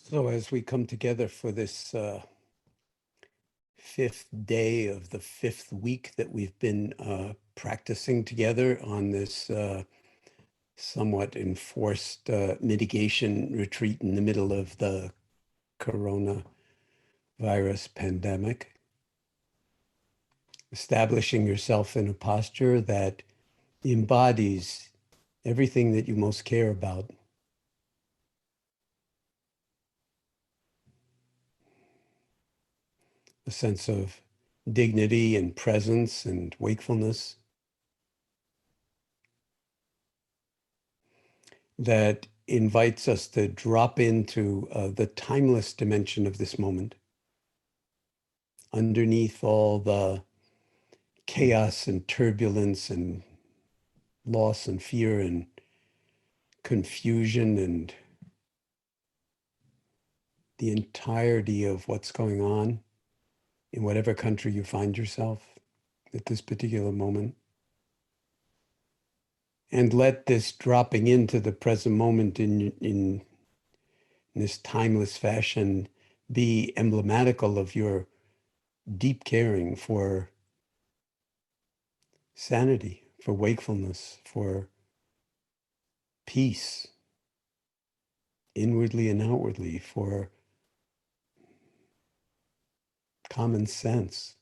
So as we come together for this fifth day of the fifth week that we've been practicing together on this somewhat enforced mitigation retreat in the middle of the coronavirus pandemic, establishing yourself in a posture that embodies everything that you most care about. A sense of dignity and presence and wakefulness that invites us to drop into the timeless dimension of this moment, underneath all the chaos and turbulence and loss and fear and confusion and the entirety of what's going on in whatever country you find yourself at this particular moment. And let this dropping into the present moment in this timeless fashion be emblematical of your deep caring for sanity, for wakefulness, for peace, inwardly and outwardly, for common sense,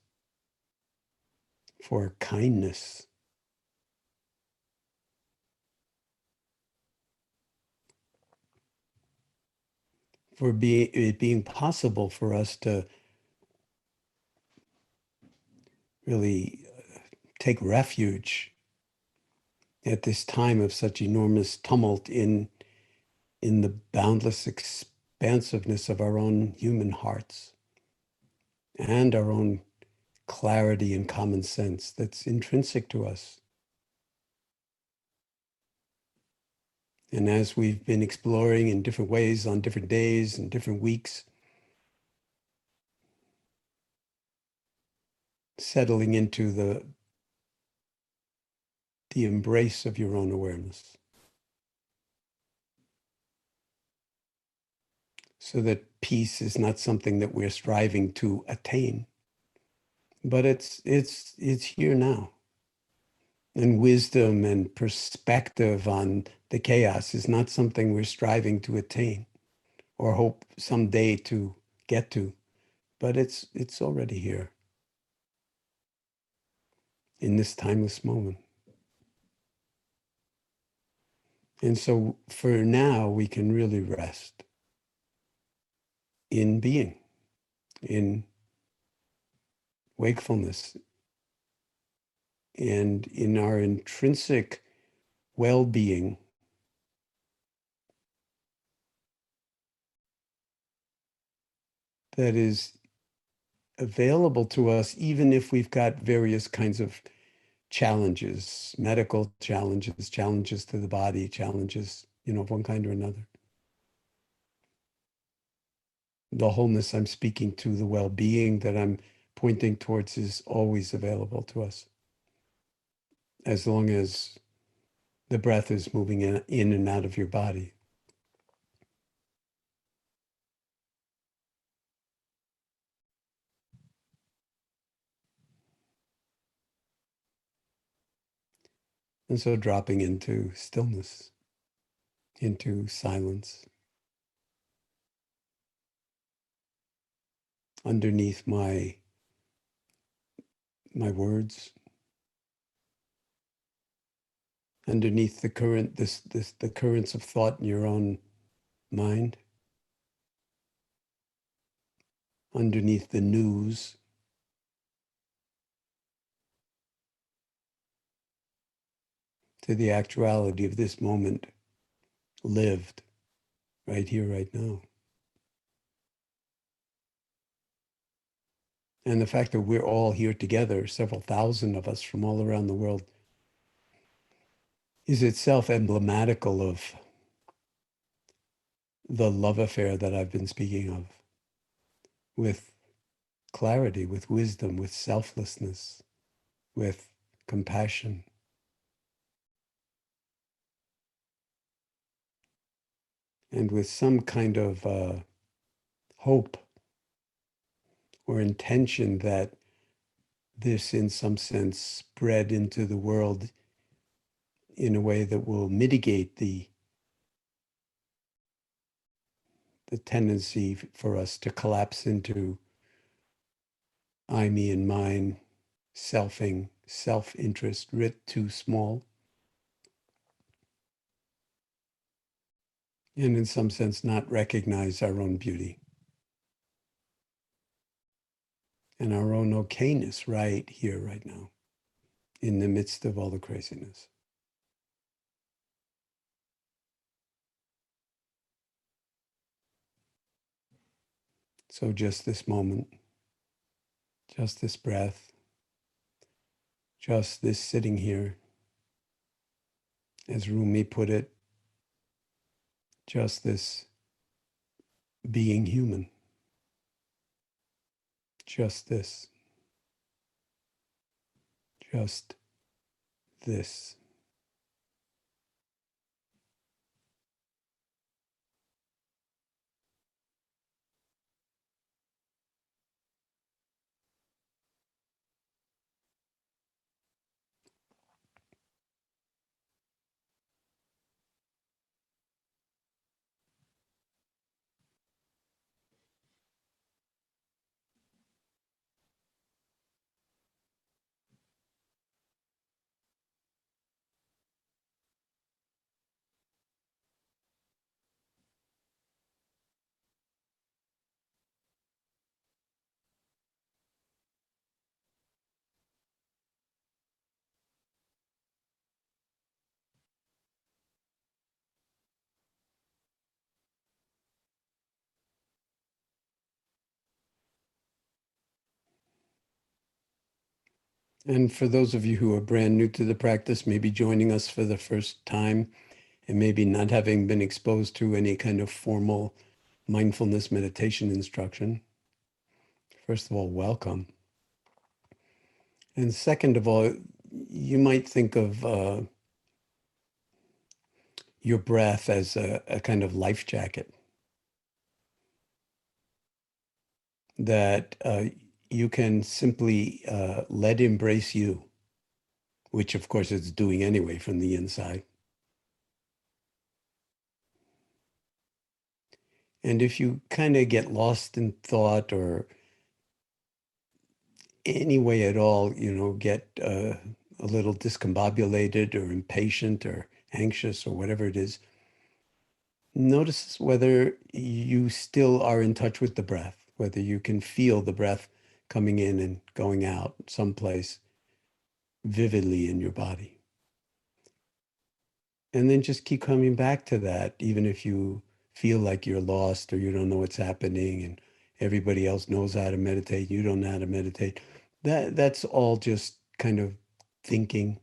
for kindness. For it being possible for us to really take refuge at this time of such enormous tumult in the boundless expansiveness of our own human hearts and our own clarity and common sense that's intrinsic to us. And as we've been exploring in different ways on different days and different weeks, settling into the embrace of your own awareness, so that peace is not something that we're striving to attain, but it's here now. And wisdom and perspective on the chaos is not something we're striving to attain or hope someday to get to, but it's already here in this timeless moment. And so for now, we can really rest in being, in wakefulness, and in our intrinsic well-being. That is available to us, even if we've got various kinds of challenges, medical challenges, challenges to the body, challenges, of one kind or another. The wholeness I'm speaking to, the well-being that I'm pointing towards is always available to us, as long as the breath is moving in and out of your body. And so dropping into stillness, into silence, underneath my words, underneath the currents of thought in your own mind, underneath the news, to the actuality of this moment lived right here, right now. And the fact that we're all here together, several thousand of us from all around the world, is itself emblematical of the love affair that I've been speaking of, with clarity, with wisdom, with selflessness, with compassion. And with some kind of hope or intention that this, in some sense, spread into the world in a way that will mitigate the tendency for us to collapse into I, me, and mine, selfing, self-interest, writ too small, and in some sense not recognize our own beauty and our own okayness right here, right now, in the midst of all the craziness. So just this moment, just this breath, just this sitting here, as Rumi put it, just this being human, just this, just this. And for those of you who are brand new to the practice, maybe joining us for the first time, and maybe not having been exposed to any kind of formal mindfulness meditation instruction, first of all, welcome. And second of all, you might think of your breath as a kind of life jacket that you can simply let embrace you, which of course it's doing anyway from the inside. And if you kind of get lost in thought or any way at all, get a little discombobulated or impatient or anxious or whatever it is, notice whether you still are in touch with the breath, whether you can feel the breath coming in and going out someplace vividly in your body. And then just keep coming back to that, even if you feel like you're lost or you don't know what's happening and everybody else knows how to meditate, you don't know how to meditate. That's all just kind of thinking.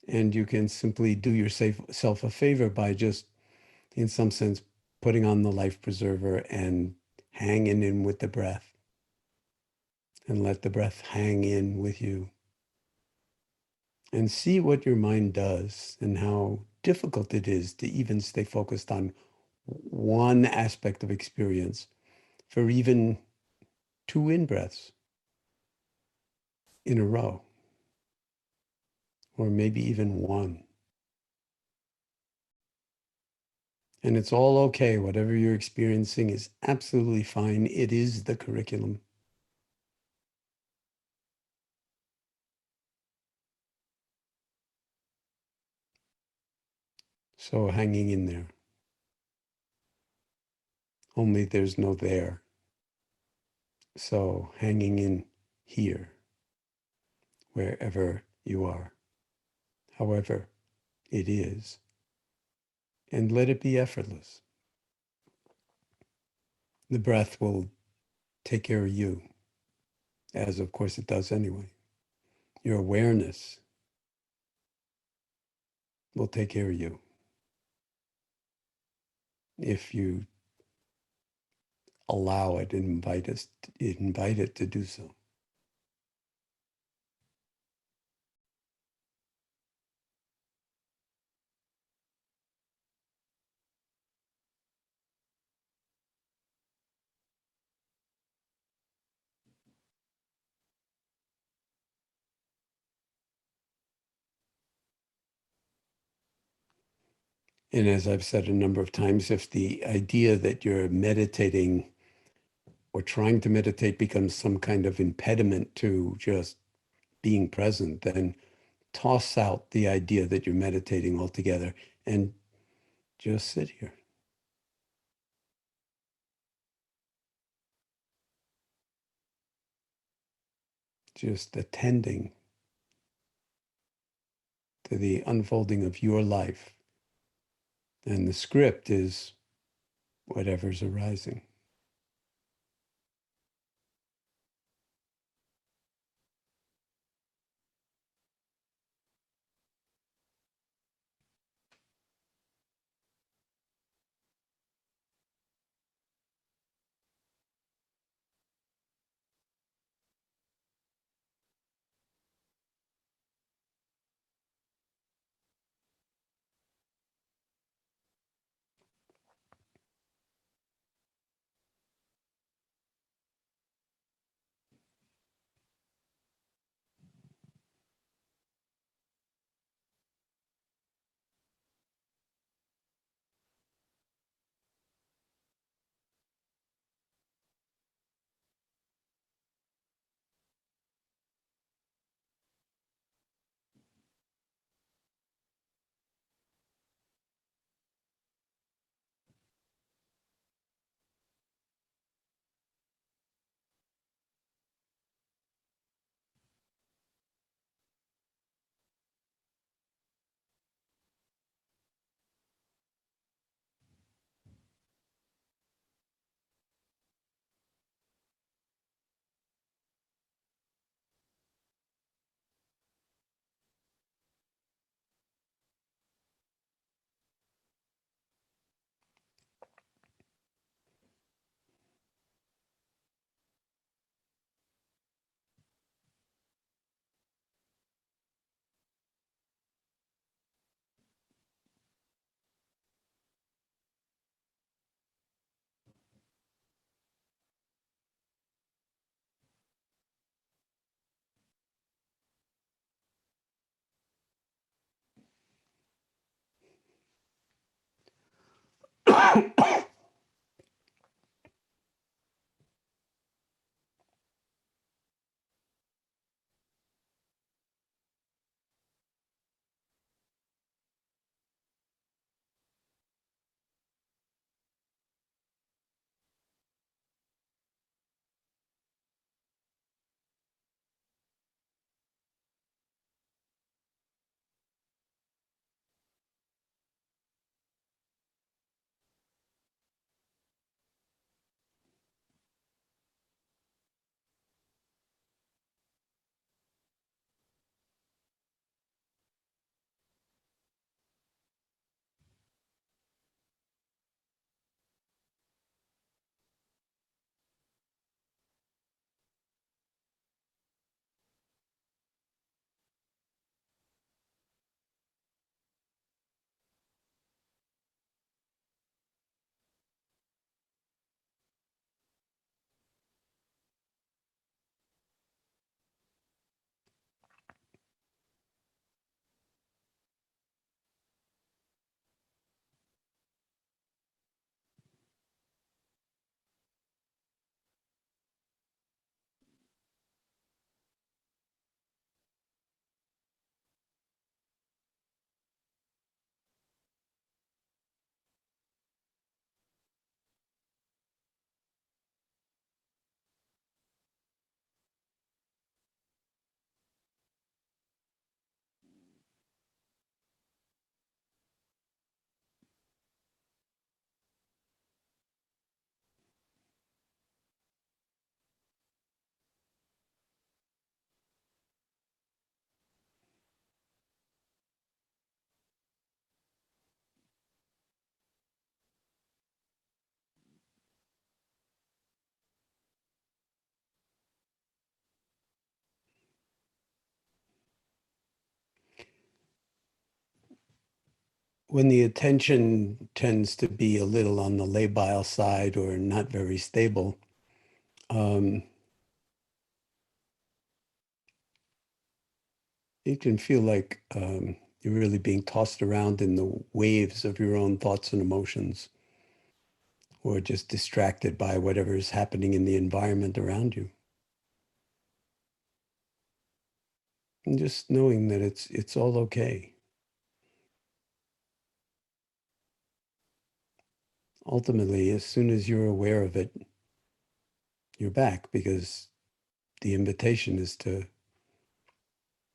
And you can simply do yourself a favor by just, in some sense, putting on the life preserver and hanging in with the breath and let the breath hang in with you and see what your mind does and how difficult it is to even stay focused on one aspect of experience for even 2 in-breaths in a row, or maybe even 1. And it's all okay. Whatever you're experiencing is absolutely fine. It is the curriculum. So hanging in there. Only there's no there. So hanging in here, wherever you are, however it is, and let it be effortless. The breath will take care of you, as of course it does anyway. Your awareness will take care of you if you allow it and invite it to do so. And as I've said a number of times, if the idea that you're meditating or trying to meditate becomes some kind of impediment to just being present, then toss out the idea that you're meditating altogether and just sit here, just attending to the unfolding of your life. And the script is whatever's arising. When the attention tends to be a little on the labile side or not very stable, um, it can feel like You're really being tossed around in the waves of your own thoughts and emotions, or just distracted by whatever is happening in the environment around you. And just knowing that it's all okay. Ultimately, as soon as you're aware of it, you're back, because the invitation is to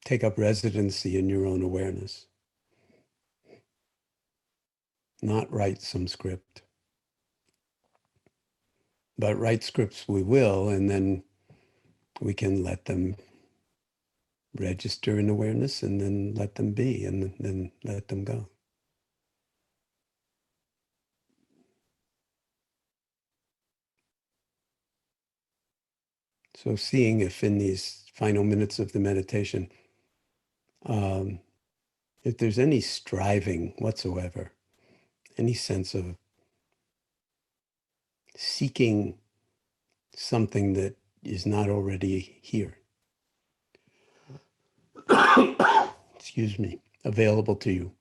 take up residency in your own awareness, not write some script. But write scripts we will, and then we can let them register in awareness, and then let them be, and then let them go. So seeing if in these final minutes of the meditation, if there's any striving whatsoever, any sense of seeking something that is not already here, excuse me, available to you,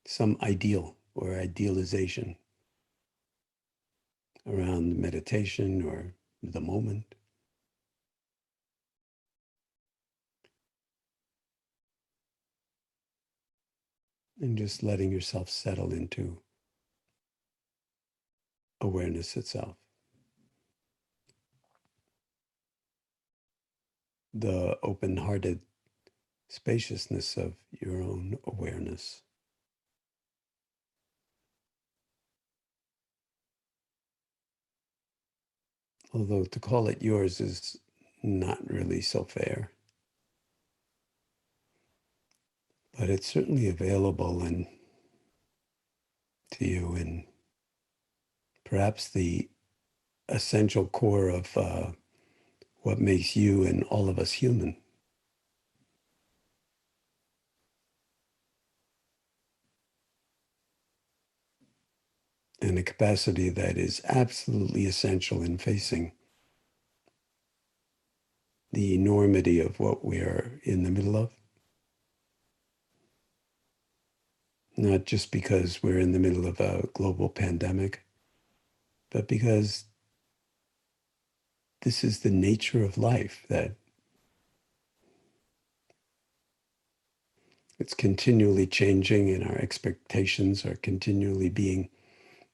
some ideal or idealization around meditation or the moment. And just letting yourself settle into awareness itself. The open-hearted spaciousness of your own awareness. Although to call it yours is not really so fair. But it's certainly available and to you, and perhaps the essential core of what makes you and all of us human. And a capacity that is absolutely essential in facing the enormity of what we are in the middle of. Not just because we're in the middle of a global pandemic, but because this is the nature of life, that it's continually changing and our expectations are continually being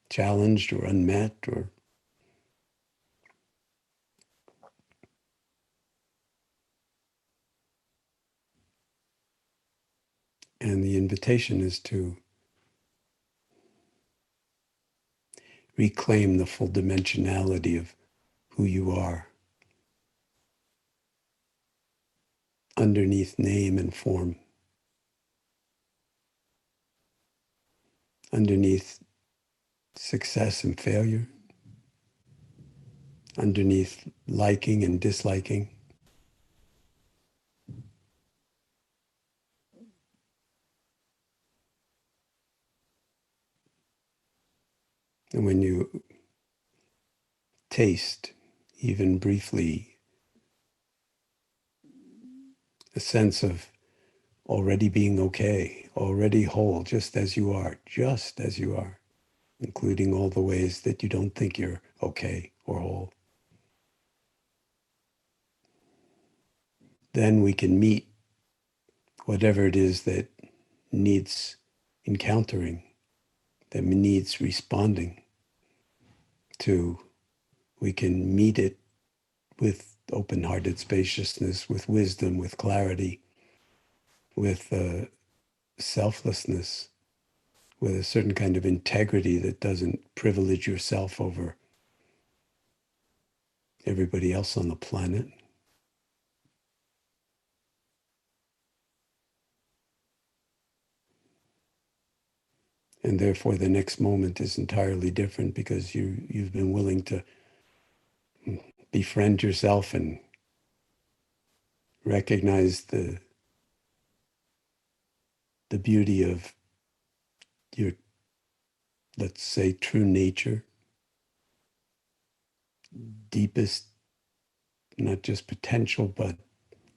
challenged or unmet, and the invitation is to reclaim the full dimensionality of who you are underneath name and form, underneath success and failure, underneath liking and disliking. And when you taste, even briefly, a sense of already being okay, already whole, just as you are, including all the ways that you don't think you're okay or whole, then we can meet whatever it is that needs encountering, that needs responding to. We can meet it with open-hearted spaciousness, with wisdom, with clarity, with selflessness, with a certain kind of integrity that doesn't privilege yourself over everybody else on the planet. And therefore, the next moment is entirely different, because you've been willing to befriend yourself and recognize the beauty of your, let's say, true nature, deepest, not just potential, but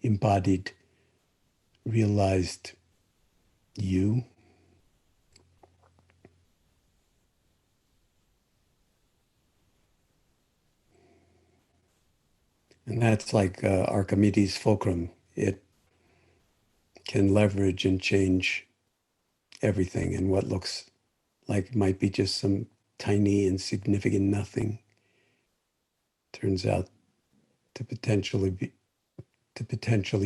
embodied realized you. And that's like Archimedes' fulcrum. It can leverage and change everything. And what looks like it might be just some tiny, insignificant nothing turns out to potentially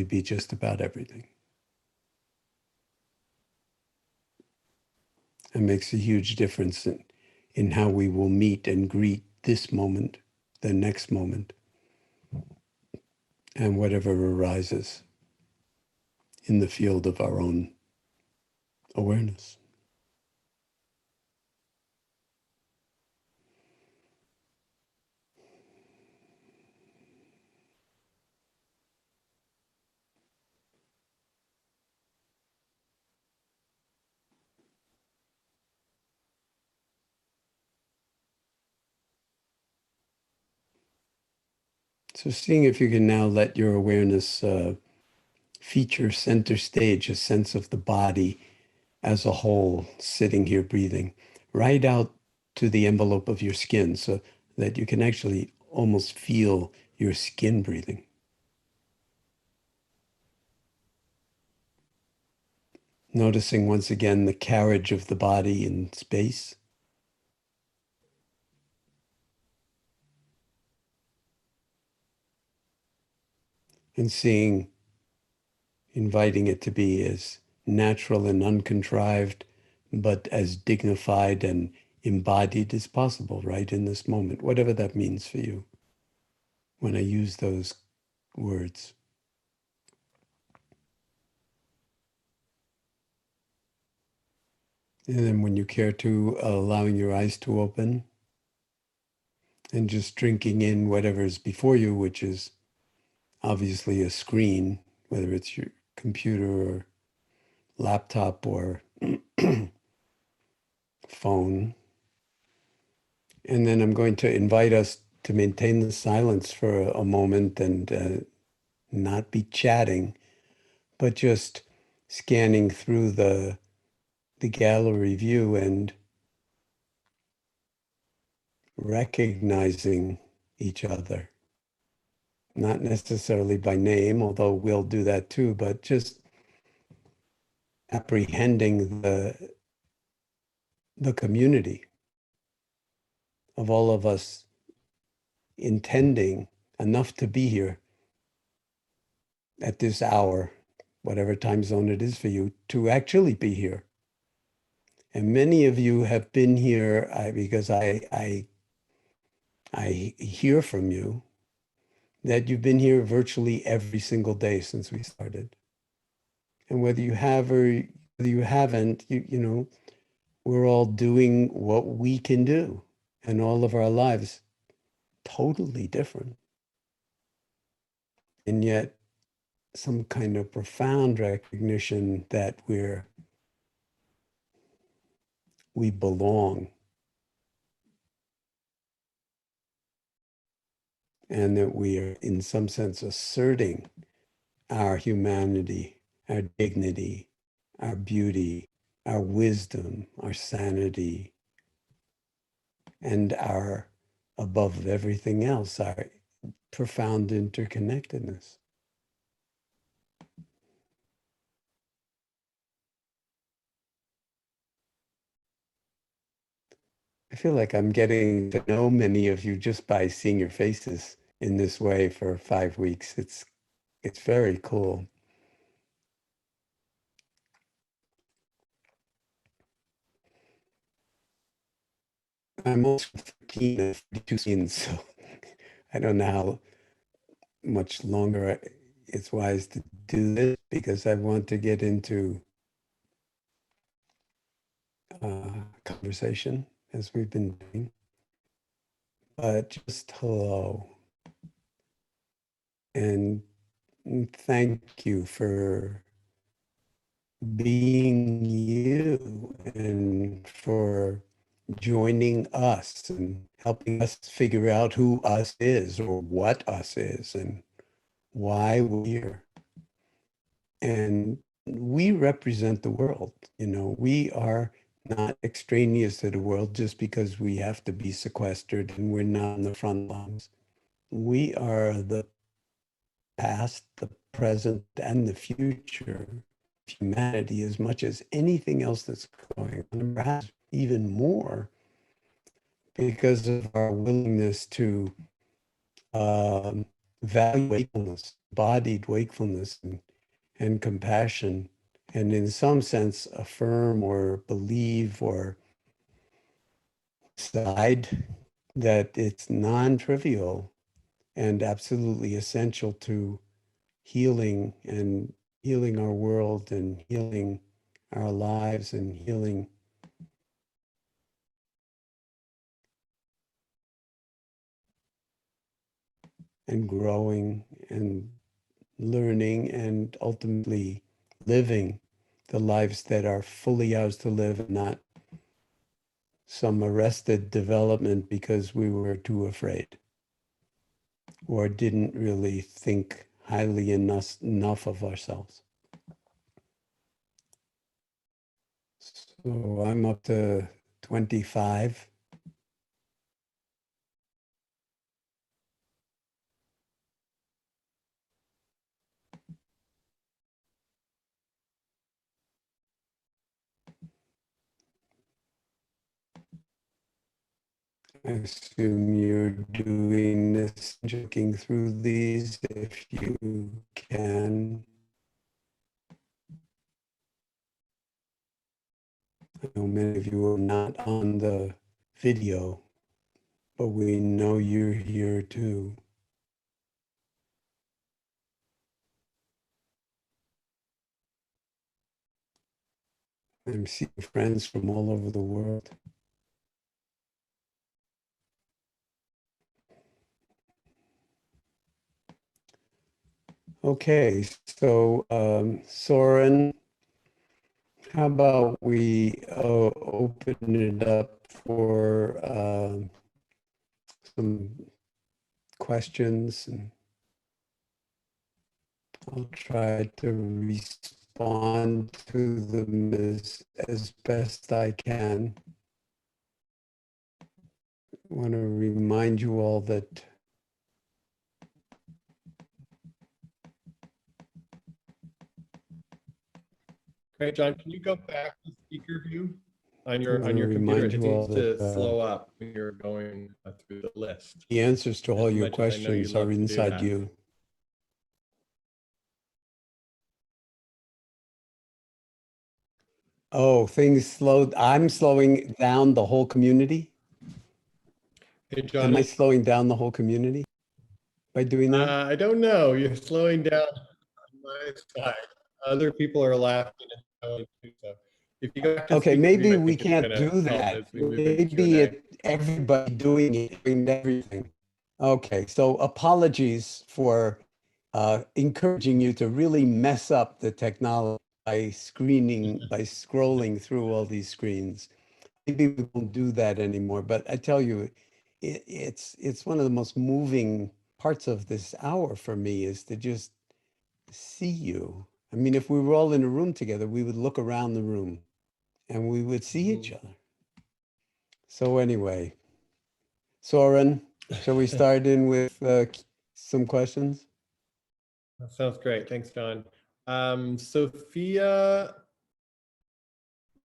be just about everything. It makes a huge difference in how we will meet and greet this moment, the next moment, and whatever arises in the field of our own awareness. So seeing if you can now let your awareness feature center stage, a sense of the body as a whole, sitting here breathing, right out to the envelope of your skin so that you can actually almost feel your skin breathing. Noticing once again the carriage of the body in space. And seeing, inviting it to be as natural and uncontrived, but as dignified and embodied as possible right in this moment, whatever that means for you when I use those words. And then when you care to, allowing your eyes to open and just drinking in whatever is before you, which is obviously a screen, whether it's your computer or laptop or phone. And then I'm going to invite us to maintain the silence for a moment and not be chatting, but just scanning through the gallery view and recognizing each other. Not necessarily by name, although we'll do that too, but just apprehending the community of all of us intending enough to be here at this hour, whatever time zone it is for you, to actually be here. And many of you have been here because I hear from you that you've been here virtually every single day since we started. And whether you have or whether you haven't, you know, we're all doing what we can do, and all of our lives totally different. And yet some kind of profound recognition that we belong, and that we are in some sense asserting our humanity, our dignity, our beauty, our wisdom, our sanity, and our, above everything else, our profound interconnectedness. I feel like I'm getting to know many of you just by seeing your faces in this way for 5 weeks. It's very cool. I'm also 13 and 42 scenes, so I don't know how much longer it's wise to do this because I want to get into conversation as we've been doing. But just hello. And thank you for being you and for joining us and helping us figure out who us is or what us is and why we're here. And we represent the world. We are not extraneous to the world just because we have to be sequestered and we're not on the front lines. We are the past, the present, and the future of humanity as much as anything else that's going on, and perhaps even more because of our willingness to value wakefulness, embodied wakefulness, and compassion, and in some sense affirm or believe or decide that it's non-trivial and absolutely essential to healing and healing our world and healing our lives and healing and growing and learning and ultimately living the lives that are fully ours to live, and not some arrested development because we were too afraid or didn't really think highly enough of ourselves. So I'm up to 25. I assume you're doing this, looking through these if you can. I know many of you are not on the video, but we know you're here too. I'm seeing friends from all over the world. Okay, so Soren, how about we open it up for some questions, and I'll try to respond to them as best I can. I want to remind you all that Great, Jon. Can you go back to speaker view on your computer? It seems to slow up when you're going through the list. The answers to all your questions are inside you. Oh, things slowed. I'm slowing down the whole community. Hey, Jon. Am I slowing down the whole community by doing that? I don't know. You're slowing down on my side. Other people are laughing and too, so if you go back to okay, speaker maybe view, we can't do that. Maybe everybody doing it, doing everything. Okay, so apologies for encouraging you to really mess up the technology by scrolling through all these screens. Maybe we won't do that anymore, but I tell you, it's one of the most moving parts of this hour for me is to just see you. I mean, if we were all in a room together, we would look around the room and we would see each other. So anyway, Soren, shall we start in with some questions? That sounds great. Thanks, Jon. Sophia,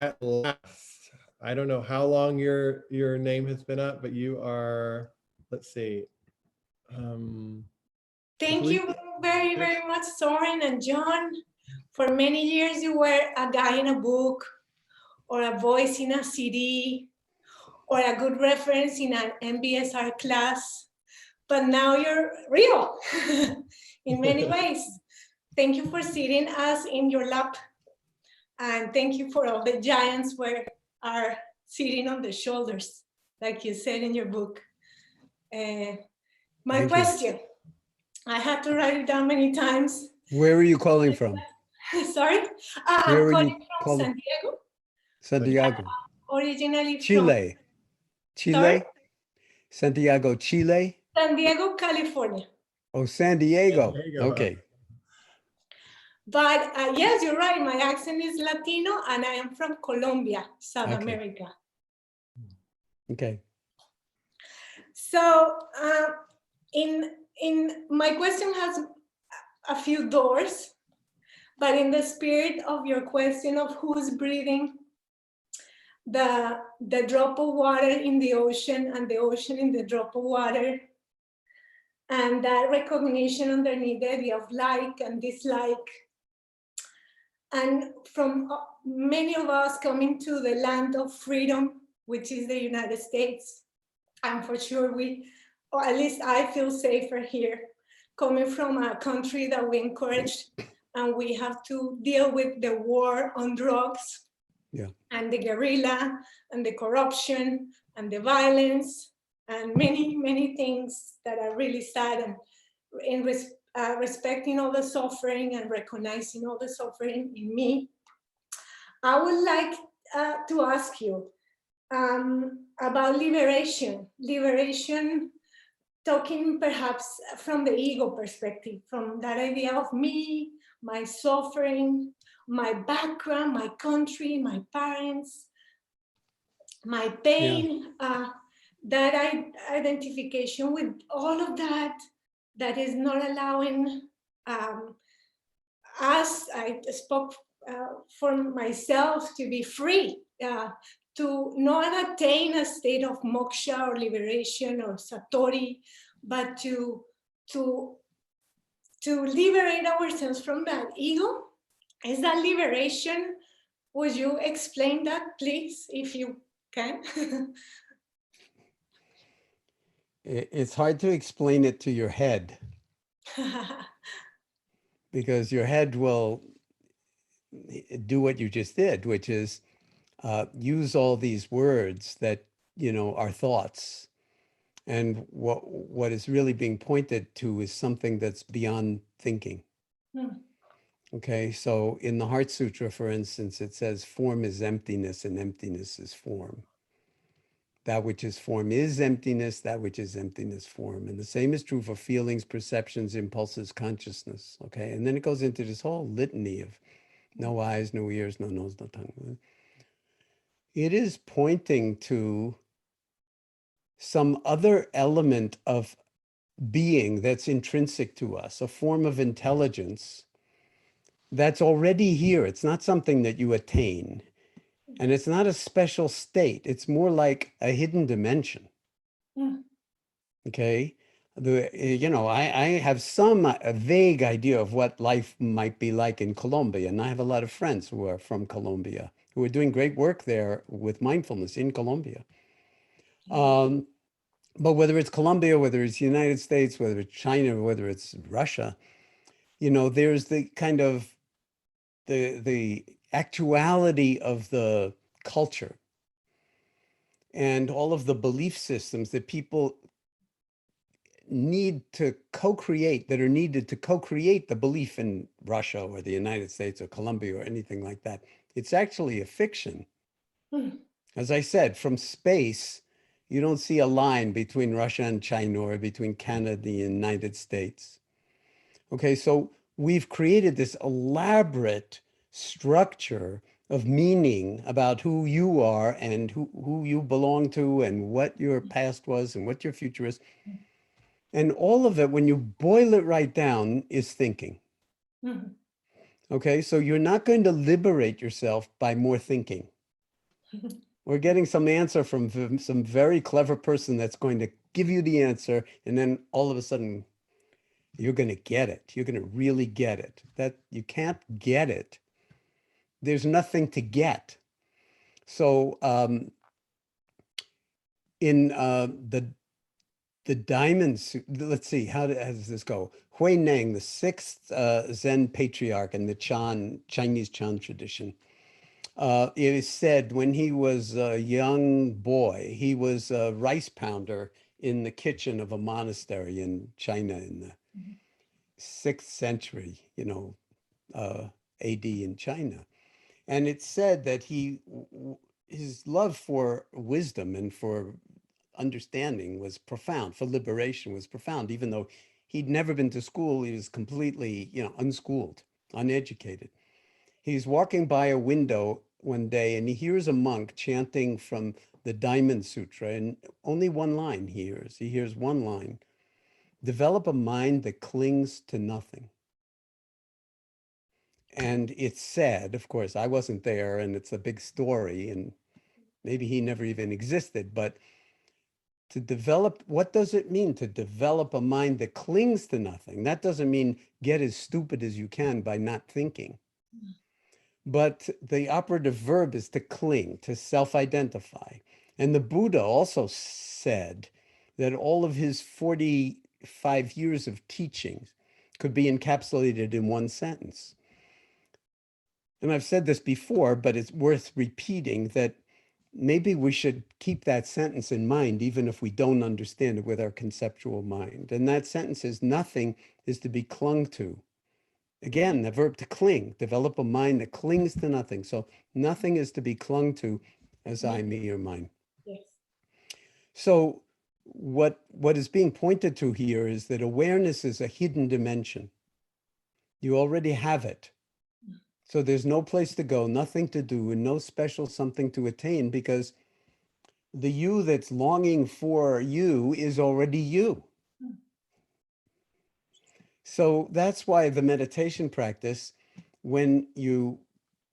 at last, I don't know how long your name has been up, but you are, let's see. Thank you very, very much, Soren and Jon. For many years, you were a guy in a book or a voice in a CD or a good reference in an MBSR class, but now you're real in many ways. Thank you for sitting us in your lap, and thank you for all the giants who are sitting on the shoulders, like you said in your book. My question, I had to write it down many times. Where are you calling from? Sorry? I'm calling from San Diego. San Diego. Originally Chile. from... Chile? Sorry? Santiago, Chile? San Diego, California. Oh, San Diego. Okay. But yes, you're right. My accent is Latino, and I am from Colombia, South Okay. America. Okay. So in my question has a few doors, but in the spirit of your question of who's breathing the drop of water in the ocean and the ocean in the drop of water, and that recognition underneath the idea of like and dislike, and from many of us coming to the land of freedom, which is the United States, and for sure we, or at least I feel safer here, coming from a country that we encourage, and we have to deal with the war on drugs, and the guerrilla, and the corruption, and the violence, and many, many things that are really sad. And in respecting all the suffering and recognizing all the suffering in me, I would like to ask you about liberation. Liberation, talking perhaps from the ego perspective, from that idea of me, my suffering, my background, my country, my parents, my pain, that identification with all of that, that is not allowing us, I spoke for myself, to be free, to not attain a state of moksha or liberation or satori, but to liberate ourselves from that ego. Is that liberation? Would you explain that, please, if you can? It's hard to explain it to your head because your head will do what you just did, which is use all these words that, are thoughts. And what is really being pointed to is something that's beyond thinking. Okay, so in the Heart Sutra, for instance, it says form is emptiness and emptiness is form. That which is form is emptiness, that which is emptiness form. And the same is true for feelings, perceptions, impulses, consciousness. Okay, and then it goes into this whole litany of no eyes, no ears, no nose, no tongue. It is pointing to some other element of being that's intrinsic to us, a form of intelligence that's already here. It's not something that you attain. And it's not a special state. It's more like a hidden dimension. Okay. I have some vague idea of what life might be like in Colombia. And I have a lot of friends who are from Colombia, who are doing great work there with mindfulness in Colombia. But whether it's Colombia, whether it's the United States, whether it's China, whether it's Russia, there's the kind of the actuality of the culture and all of the belief systems that people need to co-create, that are needed to co-create the belief in Russia or the United States or Colombia or anything like that. It's actually a fiction. As I said, from space, you don't see a line between Russia and China or between Canada and the United States. Okay, so we've created this elaborate structure of meaning about who you are and who you belong to and what your past was and what your future is. And all of it, when you boil it right down, is thinking. Okay, so you're not going to liberate yourself by more thinking. We're getting some answer from some very clever person that's going to give you the answer, and then all of a sudden, you're going to get it. You're going to really get it. That you can't get it. There's nothing to get. So in the diamonds, let's see, how does this go? Hui Neng, the sixth Zen patriarch in the Chinese Chan tradition, it is said when he was a young boy, he was a rice pounder in the kitchen of a monastery in China in the 6th century, AD in China. And it's said that his love for wisdom and for understanding was profound, for liberation was profound, even though he'd never been to school. He was completely, unschooled. uneducated. He's walking by a window one day and he hears a monk chanting from the Diamond Sutra, and only one line he hears. He hears one line: develop a mind that clings to nothing. And it's said, of course, I wasn't there and it's a big story and maybe he never even existed, but to develop, what does it mean to develop a mind that clings to nothing? That doesn't mean get as stupid as you can by not thinking. But the operative verb is to cling, to self-identify. And the Buddha also said that all of his 45 years of teachings could be encapsulated in one sentence. And I've said this before, but it's worth repeating, that maybe we should keep that sentence in mind, even if we don't understand it with our conceptual mind. And that sentence is, nothing is to be clung to. Again, the verb to cling, develop a mind that clings to nothing. So nothing is to be clung to as I, me, or mine. Yes. So what is being pointed to here is that awareness is a hidden dimension. You already have it. So there's no place to go, nothing to do, and no special something to attain, because the you that's longing for you is already you. So that's why the meditation practice, when you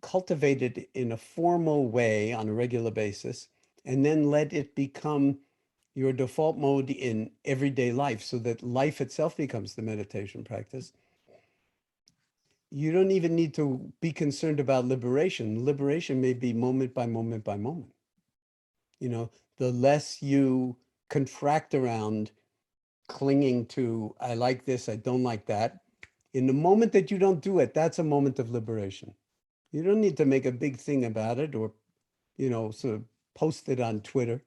cultivate it in a formal way on a regular basis, and then let it become your default mode in everyday life, so that life itself becomes the meditation practice, you don't even need to be concerned about liberation. Liberation may be moment by moment by moment. You know, the less you contract around clinging to, I like this, I don't like that. In the moment that you don't do it, that's a moment of liberation. You don't need to make a big thing about it or, you know, sort of post it on Twitter.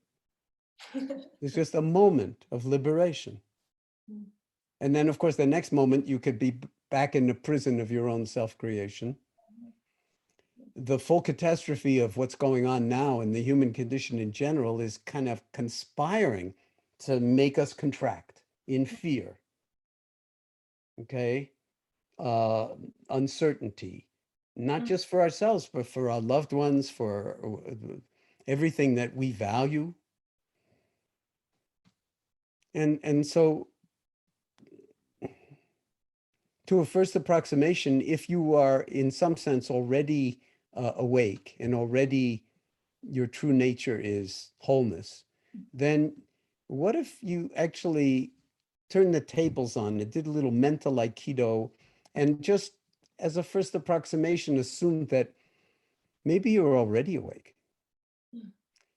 It's just a moment of liberation. And then, of course, the next moment you could be back in the prison of your own self-creation. The full catastrophe of what's going on now in the human condition in general is kind of conspiring to make us contract in fear. Okay? Uncertainty, not just for ourselves, but for our loved ones, for everything that we value. And so to a first approximation, if you are in some sense already awake and already your true nature is wholeness, then what if you actually turn the tables on it, did a little mental Aikido, and just as a first approximation, assume that maybe you're already awake.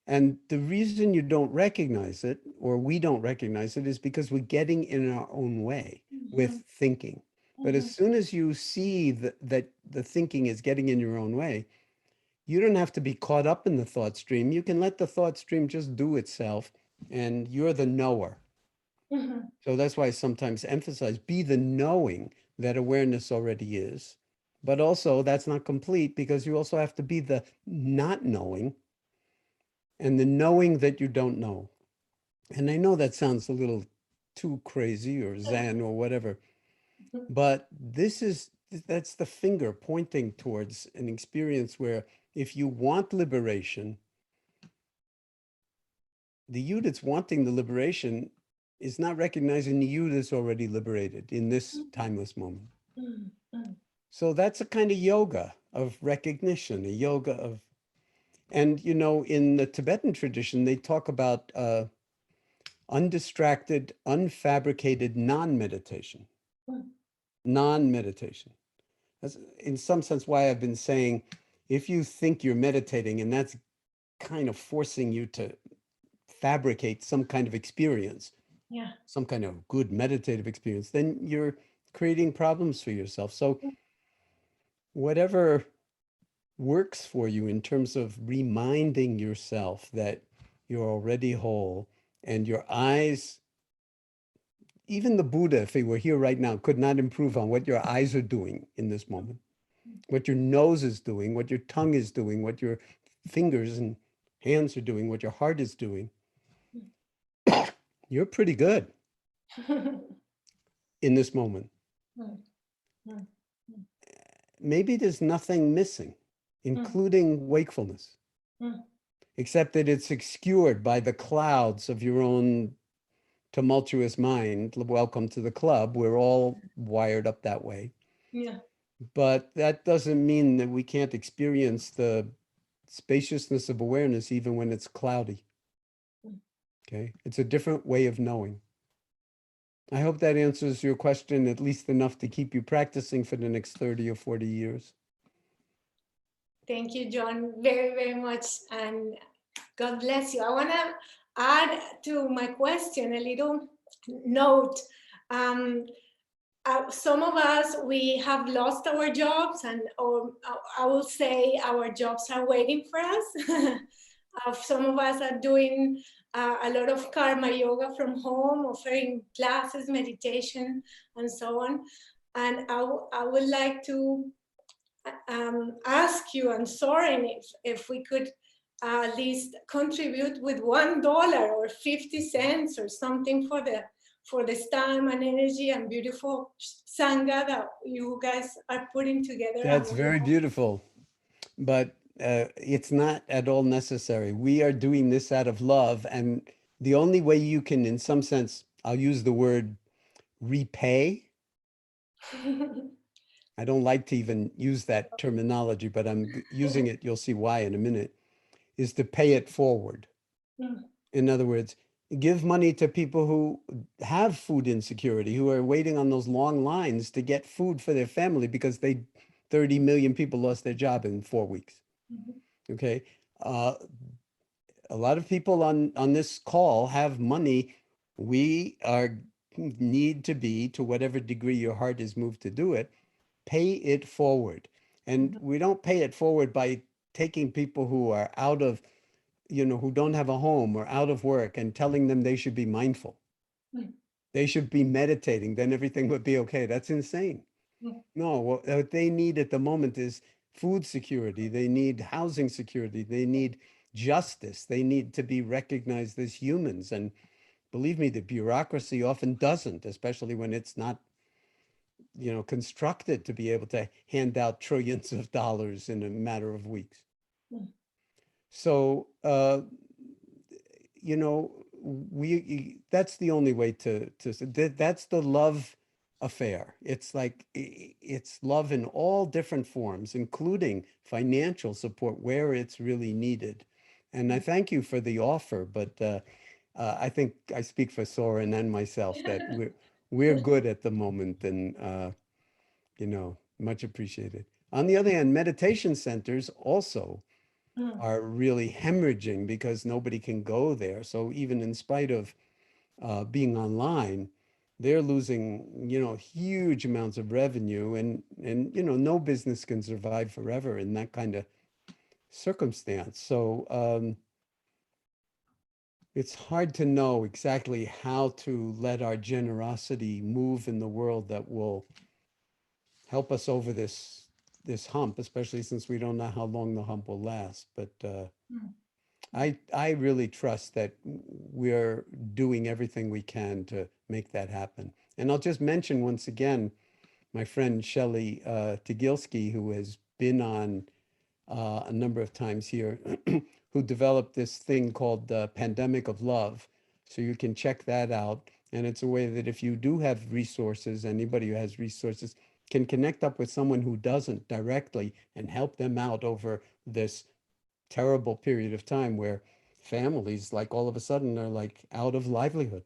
And the reason you don't recognize it, or we don't recognize it, is because we're getting in our own way with thinking. But as soon as you see that the thinking is getting in your own way, you don't have to be caught up in the thought stream. You can let the thought stream just do itself, and you're the knower. So that's why I sometimes emphasize, be the knowing that awareness already is. But also that's not complete, because you also have to be the not knowing and the knowing that you don't know. And I know that sounds a little too crazy or Zen or whatever, but that's the finger pointing towards an experience where if you want liberation, the you that's wanting the liberation is not recognizing the you that's already liberated in this timeless moment. So that's a kind of yoga of recognition, a yoga of, and you know, in the Tibetan tradition, they talk about undistracted, unfabricated non-meditation. Non-meditation. That's in some sense why I've been saying, if you think you're meditating and that's kind of forcing you to fabricate some kind of experience, some kind of good meditative experience, then you're creating problems for yourself. So whatever works for you in terms of reminding yourself that you're already whole, and your eyes, even the Buddha, if he were here right now, could not improve on what your eyes are doing in this moment, what your nose is doing, what your tongue is doing, what your fingers and hands are doing, what your heart is doing. You're pretty good in this moment. maybe there's nothing missing, including wakefulness, except that it's obscured by the clouds of your own tumultuous mind. Welcome to the club. We're all wired up that way. Yeah. But that doesn't mean that we can't experience the spaciousness of awareness even when it's cloudy. Okay, it's a different way of knowing. I hope that answers your question at least enough to keep you practicing for the next 30 or 40 years. Thank you, Jon, very, very much. And God bless you. I want to add to my question a little note. Some of us, we have lost our jobs, and or I will say our jobs are waiting for us. Some of us are doing a lot of karma yoga from home, offering classes, meditation, and so on. And I would like to ask you and Soren if we could at least contribute with $1 or 50 cents or something for this time and energy and beautiful sangha that you guys are putting together. That's very beautiful, but it's not at all necessary. We are doing this out of love, and the only way you can, in some sense, I'll use the word repay. I don't like to even use that terminology, but I'm using it, you'll see why in a minute, is to pay it forward. In other words, give money to people who have food insecurity, who are waiting on those long lines to get food for their family because 30 million people lost their job in 4 weeks. Okay. A lot of people on this call have money. We need to be, to whatever degree your heart is moved to do it, pay it forward. And we don't pay it forward by taking people who are out of, who don't have a home or out of work and telling them they should be mindful. They should be meditating, then everything would be okay. That's insane. No, what they need at the moment is food security. They need housing security. They need justice. They need to be recognized as humans. And believe me, the bureaucracy often doesn't, especially when it's not, constructed to be able to hand out trillions of dollars in a matter of weeks. So, that's the only way that's the love affair. It's like, it's love in all different forms, including financial support where it's really needed. And I thank you for the offer, but I think I speak for Soren and myself that we're good at the moment, and much appreciated. On the other hand, meditation centers also are really hemorrhaging because nobody can go there. So even in spite of being online, they're losing, huge amounts of revenue, and no business can survive forever in that kind of circumstance. So it's hard to know exactly how to let our generosity move in the world that will help us over this hump, especially since we don't know how long the hump will last. But I really trust that we're doing everything we can to make that happen. And I'll just mention once again, my friend Shelley Tagilsky, who has been on a number of times here, who developed this thing called the Pandemic of Love. So you can check that out. And it's a way that if you do have resources, anybody who has resources can connect up with someone who doesn't directly and help them out over this terrible period of time where families, like, all of a sudden are like out of livelihood.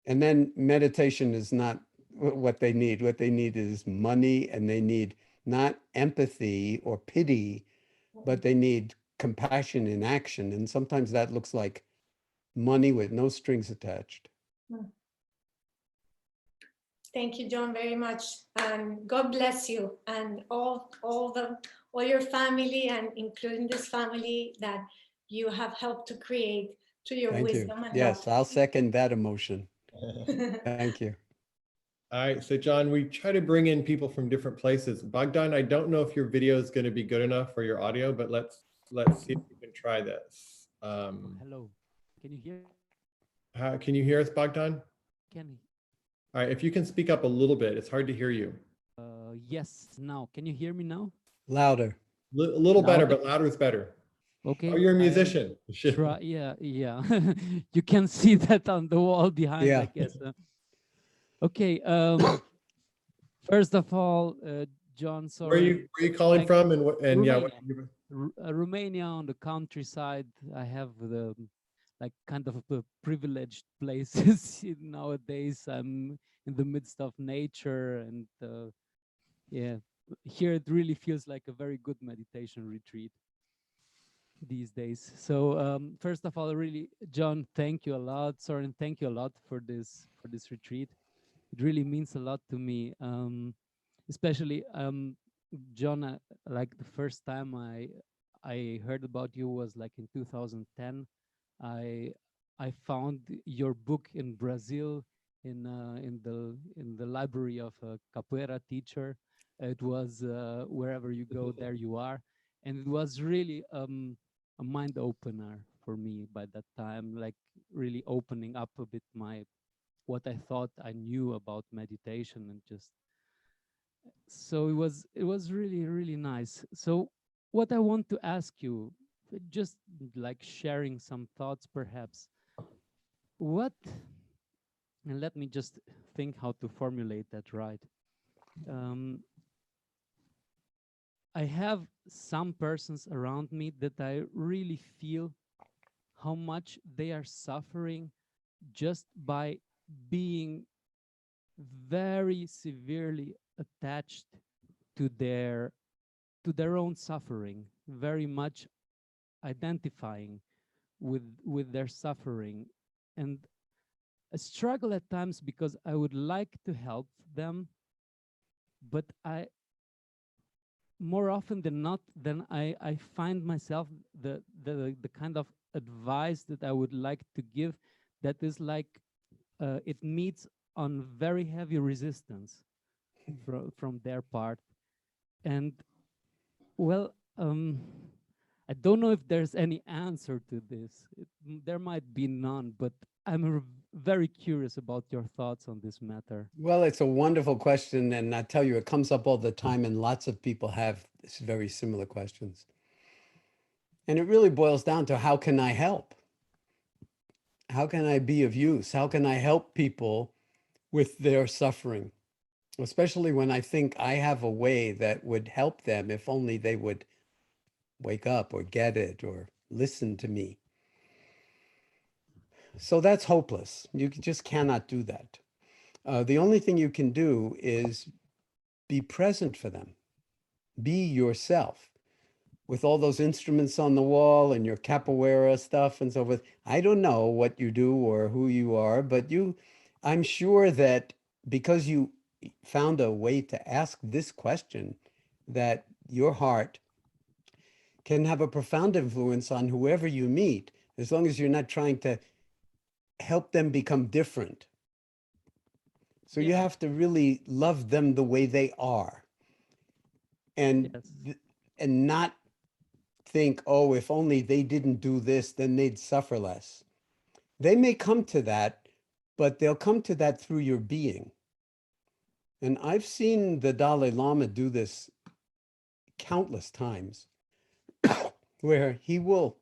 And then meditation is not what they need. What they need is money, and they need not empathy or pity, but they need compassion in action. And sometimes that looks like money with no strings attached. Thank you, Jon, very much. And God bless you and all your family, and including this family that you have helped to create through your wisdom and yes, love. I'll second that emotion. Thank you. All right, so Jon, we try to bring in people from different places. Bogdan, I don't know if your video is going to be good enough for your audio, but let's see if we can try this. Hello, can you hear? Can you hear us, Bogdan? Can. All right, if you can speak up a little bit, it's hard to hear you. Yes, now. Can you hear me now? Louder. A little better, Louder? but louder is better. Okay. Oh, you're a I musician. try, yeah. You can see that on the wall behind, Yeah. I guess. Okay. First of all, John, sorry. Where are you calling Thank from? And what? And yeah, Romania. Romania on the countryside. I have the like kind of a privileged places nowadays. I'm in the midst of nature, and yeah, here it really feels like a very good meditation retreat these days. So first of all, really, John, thank you a lot. Soren, thank you a lot for this retreat. It really means a lot to me, especially John. Like the first time I heard about you was like in 2010. I I found your book in Brazil in the library of a capoeira teacher. It was wherever you go, there you are, and it was really a mind opener for me by that time, like really opening up a bit my what I thought I knew about meditation, and just so it was really nice. So what I want to ask you, just like sharing some thoughts perhaps, what, and let me just think how to formulate that right. um, I have some persons around me that I really feel how much they are suffering just by being very severely attached to their own suffering, very much identifying with their suffering. And I struggle at times because I would like to help them, but I more often than not, then I find myself the kind of advice that I would like to give that is like it meets on very heavy resistance from their part. And well, I don't know if there's any answer to this. There might be none, but I'm very curious about your thoughts on this matter. Well, it's a wonderful question. And I tell you, it comes up all the time, and lots of people have very similar questions. And it really boils down to, how can I help? How can I be of use? How can I help people with their suffering? Especially when I think I have a way that would help them if only they would wake up or get it or listen to me. So that's hopeless. You just cannot do that. The only thing you can do is be present for them. Be yourself with all those instruments on the wall and your capoeira stuff and so forth. I don't know what you do or who you are, but I'm sure that because you found a way to ask this question, that your heart can have a profound influence on whoever you meet, as long as you're not trying to help them become different. So you Yeah. have to really love them the way they are, and Yes. and not think, oh, if only they didn't do this, then they'd suffer less. They may come to that, but they'll come to that through your being. And I've seen the Dalai Lama do this countless times, where he will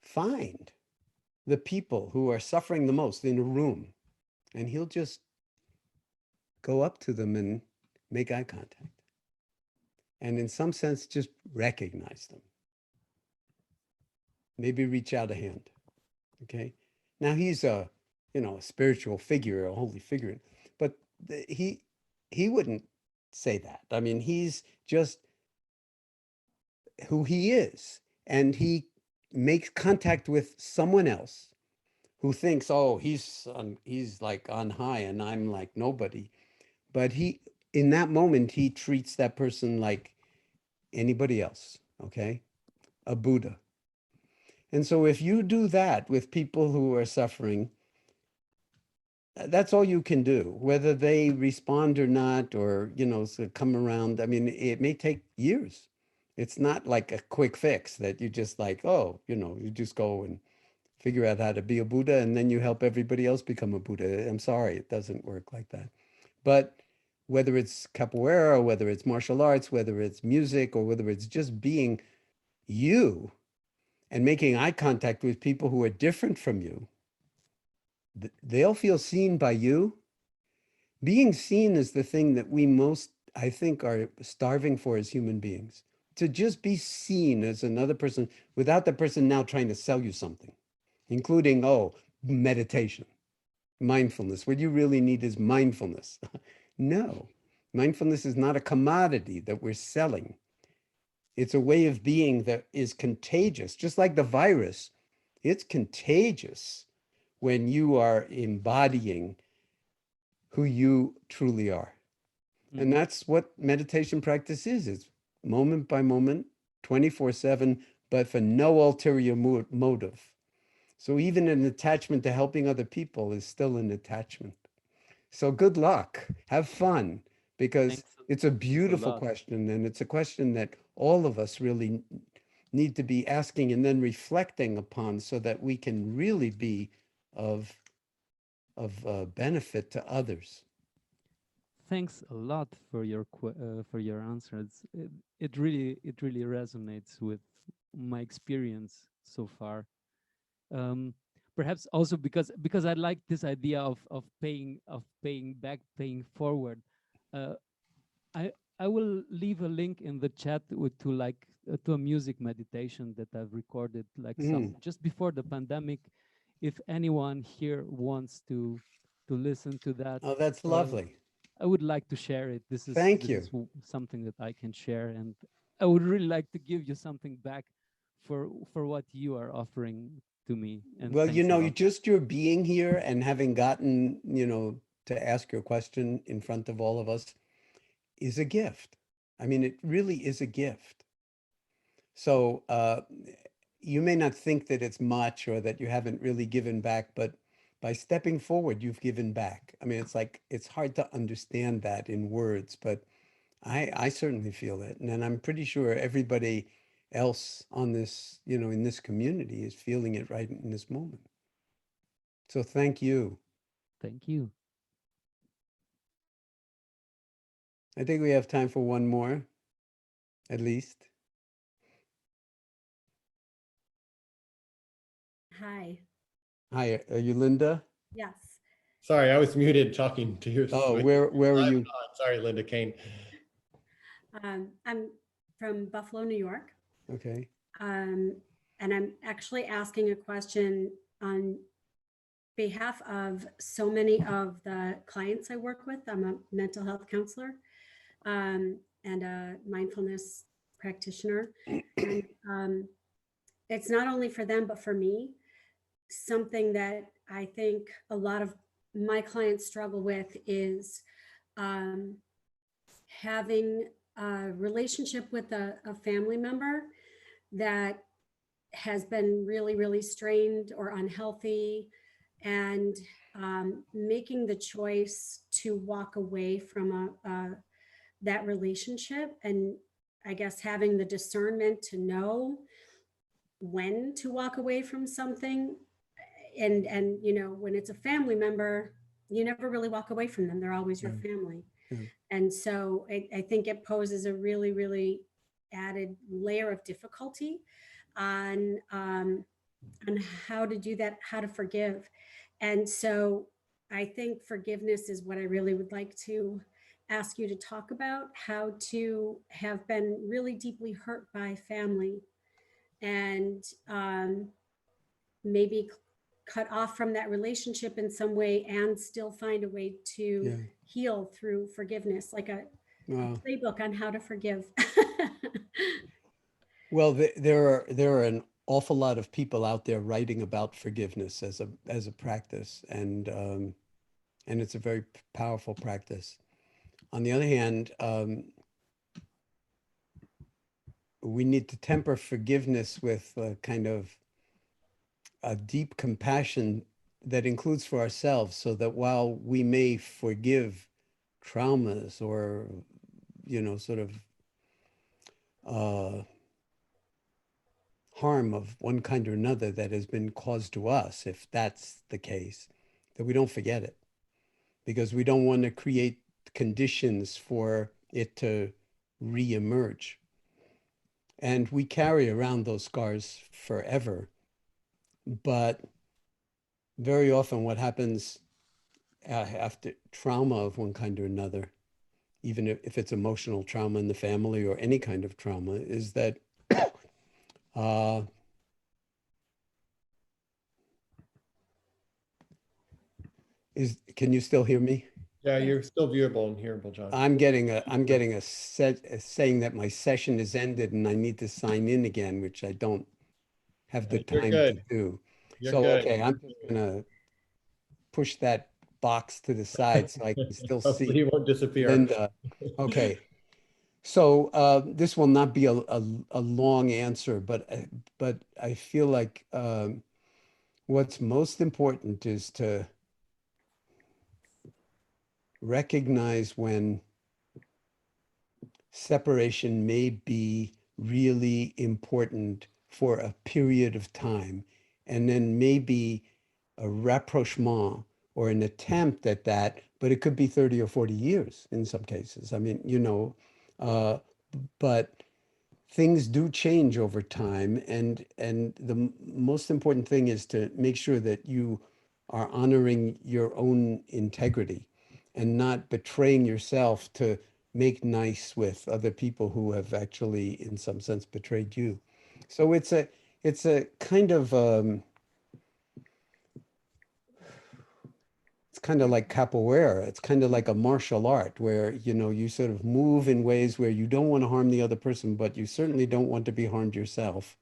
find the people who are suffering the most in a room, and he'll just go up to them and make eye contact. And in some sense, just recognize them. Maybe reach out a hand. Okay. Now he's a spiritual figure, a holy figure, but he wouldn't say that. I mean, he's just who he is, and he makes contact with someone else who thinks, oh, he's like on high and I'm like nobody. But in that moment, he treats that person like anybody else. Okay. A Buddha. And so if you do that with people who are suffering, that's all you can do, whether they respond or not, or, so come around. I mean, it may take years. It's not like a quick fix that you just like, oh, you just go and figure out how to be a Buddha and then you help everybody else become a Buddha. I'm sorry, it doesn't work like that. But whether it's capoeira, whether it's martial arts, whether it's music, or whether it's just being you and making eye contact with people who are different from you, they'll feel seen by you. Being seen is the thing that we most, I think, are starving for as human beings. To just be seen as another person without the person now trying to sell you something, including, oh, meditation, mindfulness. What you really need is mindfulness. No, mindfulness is not a commodity that we're selling. It's a way of being that is contagious, just like the virus. It's contagious when you are embodying who you truly are. And that's what meditation practice is. It's moment by moment, 24/7, but for no ulterior motive. So even an attachment to helping other people is still an attachment. So good luck. Have fun, because Thanks, it's a thanks a beautiful lot. question. And it's a question that all of us really need to be asking and then reflecting upon so that we can really be of benefit to others. Thanks a lot for your answer. It really resonates with my experience so far. Perhaps also because I like this idea of paying back, paying forward. Uh, I will leave a link in the chat to a music meditation that I've recorded some just before the pandemic. If anyone here wants to listen to that, Oh, that's lovely. I would like to share it. This Thank is you. something that I can share, and I would really like to give you something back for what you are offering to me. And Well, thanks a lot. just your being here and having gotten, to ask your question in front of all of us is a gift. I mean, it really is a gift. So you may not think that it's much or that you haven't really given back, but by stepping forward, you've given back. I mean, it's hard to understand that in words, but I certainly feel it. And then I'm pretty sure everybody else on this, in this community is feeling it right in this moment. So thank you. Thank you. I think we have time for one more, at least. Hi. Hi, are you Linda? Yes. Sorry, I was muted talking to you. Oh, where are you? Sorry, Linda Kane. I'm from Buffalo, New York. Okay. And I'm actually asking a question on behalf of so many of the clients I work with. I'm a mental health counselor and a mindfulness practitioner. And it's not only for them, but for me, something that I think a lot of my clients struggle with is having a relationship with a family member that has been really, really strained or unhealthy, and making the choice to walk away from that relationship, and I guess having the discernment to know when to walk away from something. And when it's a family member, you never really walk away from them. They're always your family. Yeah. And so I think it poses a really, really added layer of difficulty on how to do that, how to forgive. And so I think forgiveness is what I really would like to ask you to talk about, how to have been really deeply hurt by family and maybe cut off from that relationship in some way and still find a way to heal through forgiveness, like a playbook on how to forgive. Well, there are an awful lot of people out there writing about forgiveness as a practice, and it's a very powerful practice. On the other hand, we need to temper forgiveness with a kind of a deep compassion that includes for ourselves, so that while we may forgive traumas or, sort of harm of one kind or another that has been caused to us, if that's the case, that we don't forget it, because we don't want to create conditions for it to reemerge. And we carry around those scars forever. But very often what happens after trauma of one kind or another, even if it's emotional trauma in the family or any kind of trauma, is that can you still hear me? Yeah, you're still viewable and hearable, Jon. I'm getting a saying that my session is ended and I need to sign in again, which I don't have the You're time good. to do. You're So, good. okay, I'm just gonna push that box to the side so I can still Hopefully see he won't disappear. Linda. Okay, so this will not be a long answer, but I feel like what's most important is to recognize when separation may be really important for a period of time, and then maybe a rapprochement or an attempt at that, but it could be 30 or 40 years in some cases. I mean, but things do change over time, and the most important thing is to make sure that you are honoring your own integrity and not betraying yourself to make nice with other people who have actually in some sense betrayed you. So it's a kind of it's kind of like capoeira. It's kind of like a martial art where, you sort of move in ways where you don't want to harm the other person, but you certainly don't want to be harmed yourself.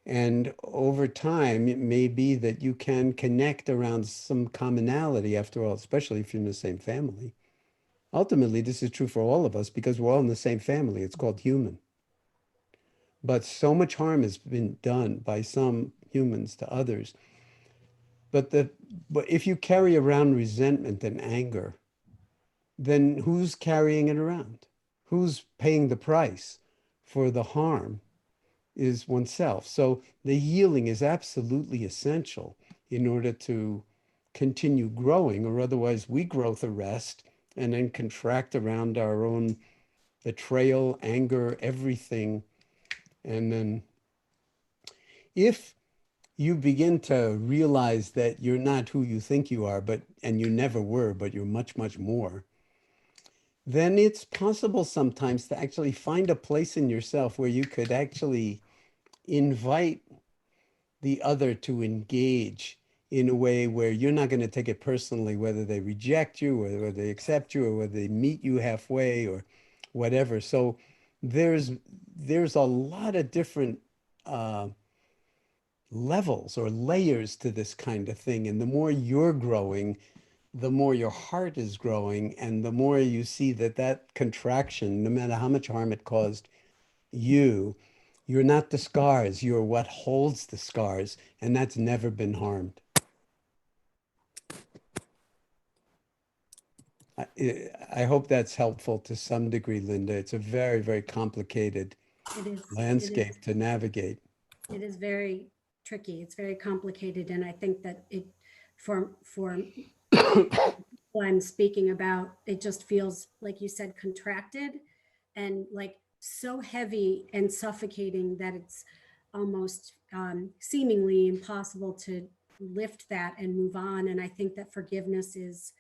And over time, it may be that you can connect around some commonality after all, especially if you're in the same family. Ultimately, this is true for all of us because we're all in the same family. It's called human. But so much harm has been done by some humans to others. But if you carry around resentment and anger, then who's carrying it around? Who's paying the price for the harm is oneself. So the healing is absolutely essential in order to continue growing, or otherwise we growth arrest and then contract around our own betrayal, anger, everything. And then if you begin to realize that you're not who you think you are, and you never were, but you're much, much more, then it's possible sometimes to actually find a place in yourself where you could actually invite the other to engage in a way where you're not going to take it personally, whether they reject you or whether they accept you or whether they meet you halfway or whatever. So there's a lot of different levels or layers to this kind of thing. And the more you're growing, the more your heart is growing, and the more you see that contraction, no matter how much harm it caused you're not the scars, you're what holds the scars, and that's never been harmed. I hope that's helpful to some degree, Linda. It's a very, very complicated landscape to navigate. It is very tricky. It's very complicated. And I think that for what I'm speaking about, it just feels, like you said, contracted and like so heavy and suffocating that it's almost seemingly impossible to lift that and move on. And I think that forgiveness is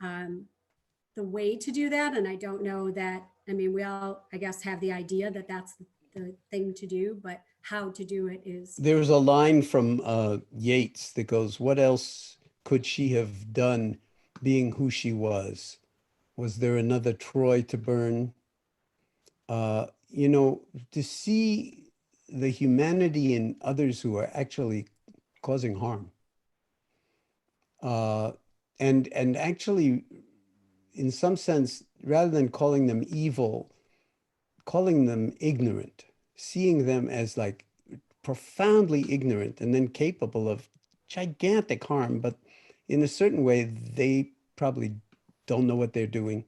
the way to do that. And I don't know that, I mean, we all, I guess, have the idea that that's the thing to do, but how to do it is. There's a line from Yeats that goes, "What else could she have done being who she was? Was there another Troy to burn?" To see the humanity in others who are actually causing harm. And actually, in some sense, rather than calling them evil, calling them ignorant, seeing them as like profoundly ignorant and then capable of gigantic harm, but in a certain way, they probably don't know what they're doing.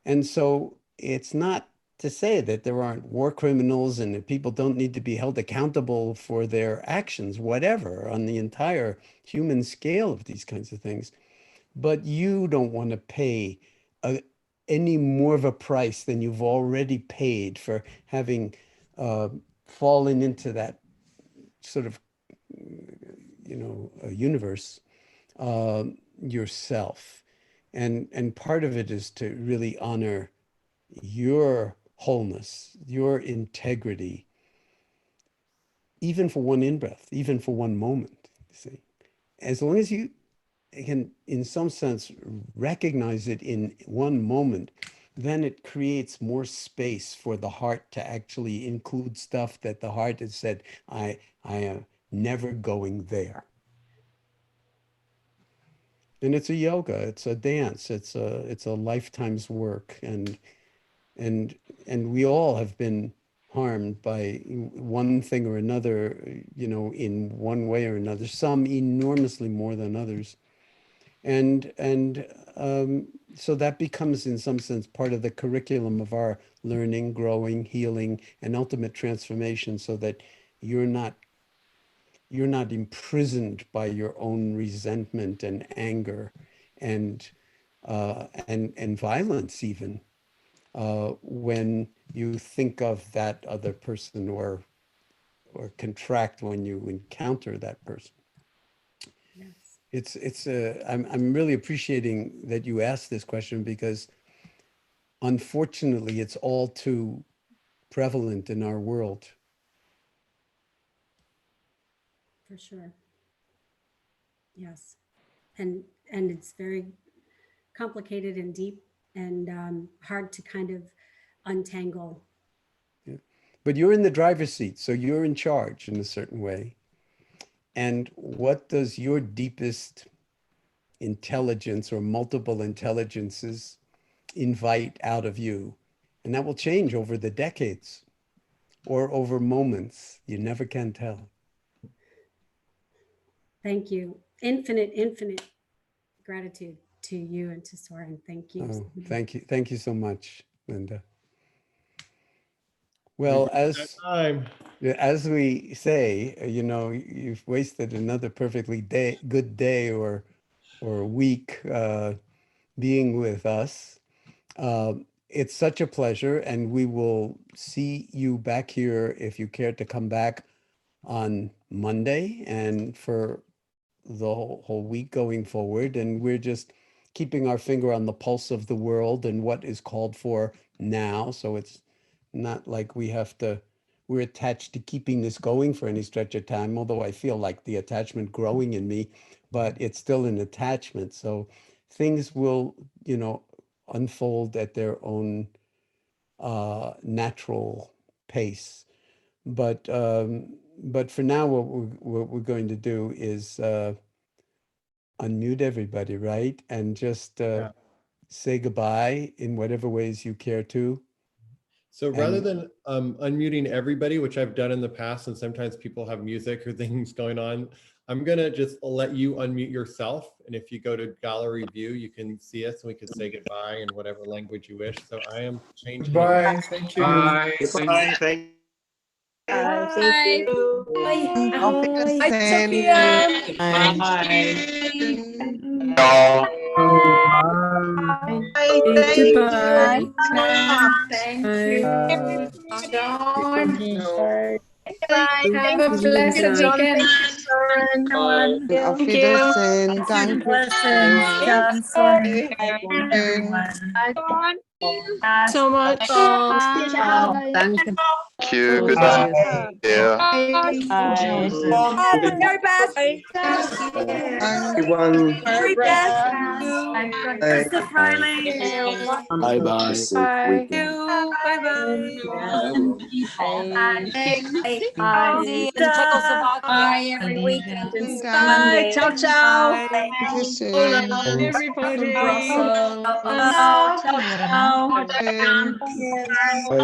And so it's not to say that there aren't war criminals and that people don't need to be held accountable for their actions, whatever, on the entire human scale of these kinds of things. but you don't want to pay any more of a price than you've already paid for having fallen into that sort of, universe yourself. And part of it is to really honor your wholeness, your integrity, even for one in-breath, even for one moment, you see. As long as you can, in some sense, recognize it in one moment, then it creates more space for the heart to actually include stuff that the heart has said, I am never going there. And it's a yoga, it's a dance, it's a lifetime's work, and we all have been harmed by one thing or another, in one way or another, some enormously more than others. And so that becomes, in some sense, part of the curriculum of our learning, growing, healing, and ultimate transformation, so that you're not imprisoned by your own resentment and anger and violence, even when you think of that other person, or contract when you encounter that person. Yes. I'm really appreciating that you asked this question, because unfortunately it's all too prevalent in our world. For sure. Yes. And it's very complicated and deep and hard to kind of untangle. Yeah. But you're in the driver's seat, so you're in charge in a certain way. And what does your deepest intelligence or multiple intelligences invite out of you? And that will change over the decades or over moments. You never can tell. Thank you. Infinite gratitude to you and to Soren. Thank you. Oh, thank you. Thank you so much, Linda. Well, as we say, you've wasted another perfectly good day or week being with us. It's such a pleasure, and we will see you back here if you care to come back on Monday and for the whole week going forward. And we're just keeping our finger on the pulse of the world and what is called for now. So it's not like we're attached to keeping this going for any stretch of time, although I feel like the attachment growing in me, but it's still an attachment. So things will, unfold at their own natural pace. But for now, what we're going to do is unmute everybody, right? And just say goodbye in whatever ways you care to. So rather than unmuting everybody, which I've done in the past, and sometimes people have music or things going on, I'm gonna just let you unmute yourself. And if you go to gallery view, you can see us and we can say goodbye in whatever language you wish. So I am changing. Bye. Thank you. Bye. Bye. Thank you. Thank you. Bye. Sophia. Bye. Thank you. John. Have a blessed weekend. Auf Wiedersehen. Danke. Blessings, John, everyone. So much. Thank Thank you. Good night. Yeah. Very best. Everyone. Very best. Joseph Riley. Bye bye. Bye. Andy in Czechoslovakia. Bye every weekend and Bye. Ciao, ciao. Wiedersehen. Everybody. Brussels. Ciao, ciao. Bye.